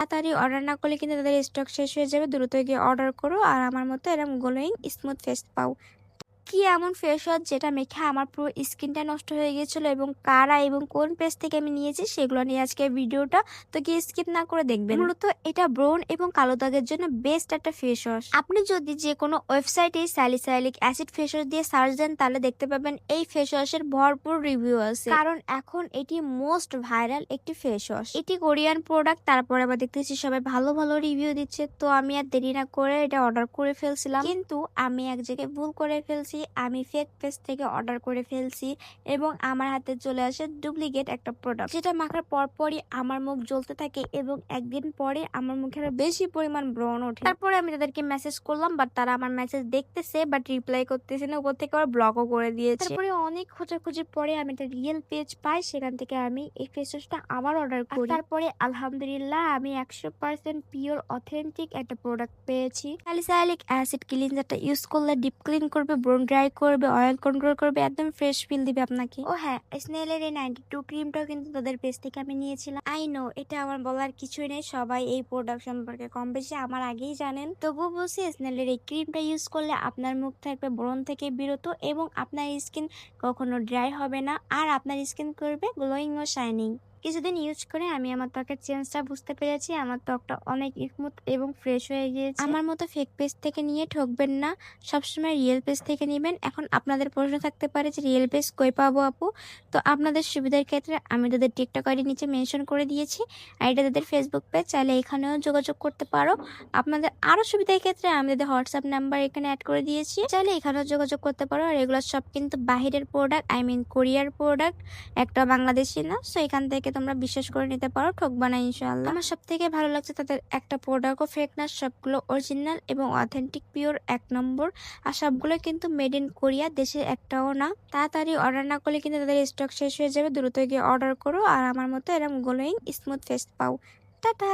তাড়াতাড়ি অর্ডার না করলে কিন্তু তাদের স্টক শেষ হয়ে যাবে। দ্রুত গিয়ে অর্ডার করো আর আমার মতো এরকম গ্লোয়িং স্মুথ ফেস পাও। কি এমন ফেস ওয়াশ যেটা মেখে আমার পুরো স্কিনটা নষ্ট হয়ে গিয়েছিল এবং কারা এবং কোন পেজ থেকে আমি নিয়েছি সেগুলো নিয়ে আজকে ভিডিওটা, তো কি স্কিপ না করে দেখবেন। মূলত এটা ব্রণ এবং কালো দাগের জন্য বেস্ট একটা ফেস ওয়াশ। আপনি যদি যে কোনো ওয়েবসাইটে স্যালিসাইলিক অ্যাসিড ফেস ওয়াশ দিয়ে সার্চ দেন তাহলে দেখতে পাবেন এই ফেস ওয়াশের ভরপুর রিভিউ আছে, কারণ এখন এটি মোস্ট ভাইরাল একটি ফেস ওয়াশ। এটি কোরিয়ান প্রোডাক্ট, তারপরে আবার দেখতেছি সবাই ভালো ভালো রিভিউ দিচ্ছে, তো আমি আর দেরি না করে এটা অর্ডার করে ফেলছিলাম। কিন্তু আমি এক জায়গায় ভুল করে ফেলছি, আমি ফেক পেজ থেকে অর্ডার করে ফেলছি এবং আমার হাতে চলে আসে ডুপ্লিকেট একটা প্রোডাক্ট, যেটা মাখার পরপরই আমার মুখ জ্বলতে থাকে এবং একদিন পরে আমার মুখে আরো বেশি পরিমাণ ব্রণ ওঠে। তারপরে আমি তাদেরকে মেসেজ করলাম, বাট তারা আমার মেসেজ দেখতেছে বাট রিপ্লাই করতেছে না, উপর থেকে আবার ব্লকও করে দিয়েছে। তারপরে অনেক খোঁজাখুঁজির পরে আমি একটা রিয়েল পেজ পাই, সেখান থেকে আমি এই ফেস ওয়াশটা আবার অর্ডার করি। তারপরে আলহামদুলিল্লাহ আমি 100% পিওর অথেন্টিক একটা প্রোডাক্ট পেয়েছি। স্যালিসাইলিক অ্যাসিড ক্লিনজারটা ইউজ করলে ডিপ ক্লিন করবে, ব্রণ ড্রাই করবে, অয়েল কন্ট্রোল করবে, একদম ফ্রেশ ফিল দিবে আপনাকে। ও হ্যাঁ, স্নেলের এই 92 ক্রিমটাও কিন্তু তাদের পেজ থেকে আমি নিয়েছিলাম। আই নো এটা আমার বলার কিছুই নেই, সবাই এই প্রোডাক্ট সম্পর্কে কম বেশি আমার আগেই জানেন, তবুও বলছি স্নেলের এই ক্রিমটা ইউজ করলে আপনার মুখ থাকবে ব্রণ থেকে বিরত এবং আপনার স্কিন কখনো ড্রাই হবে না, আর আপনার স্কিন করবে গ্লোয়িং ও শাইনিং। কিছুদিন ইউজ করে আমি আমার ত্বকের চেঞ্জটা বুঝতে পেরেছি, আমার ত্বকটা অনেক স্মুথ এবং ফ্রেশ হয়ে গিয়েছে। আমার মতো ফেক পেজ থেকে নিয়ে ঠকবেন না, সবসময় রিয়েল পেজ থেকে নেবেন। এখন আপনাদের প্রশ্ন থাকতে পারে যে রিয়েল পেজ কই পাবো আপু, তো আপনাদের সুবিধার ক্ষেত্রে আমি তাদের টিকটক আইডি নিচে মেনশন করে দিয়েছি, আর এটা তাদের ফেসবুক পেজ, চাইলে এখানেও যোগাযোগ করতে পারো। আপনাদের আরও সুবিধার ক্ষেত্রে আমি তাদের হোয়াটসঅ্যাপ নাম্বার এখানে অ্যাড করে দিয়েছি, চাইলে এখানেও যোগাযোগ করতে পারো। আর এগুলো সব কিন্তু বাহিরের প্রোডাক্ট, আই মিন কোরিয়ার প্রোডাক্ট, একটা বাংলাদেশি না, সো এখান থেকে তোমরা বিশ্বাস করে নিতে পারো, ঠকবা না ইনশাআল্লাহ। আমার সব থেকে ভালো লাগছে তাদের একটা প্রোডাক্টও ফেক না, সবগুলো অরিজিনাল এবং অথেন্টিক পিওর 1 নম্বর, আর সবগুলো কিন্তু মেড ইন কোরিয়া, দেশের একটাও না। তাড়াতাড়ি অর্ডার না করলে কিন্তু তাদের স্টক শেষ হয়ে যাবে, দ্রুত গিয়ে অর্ডার করো আর আমার মতো এরকম গ্লোয়িং স্মুথ ফেস পাও। টাটা।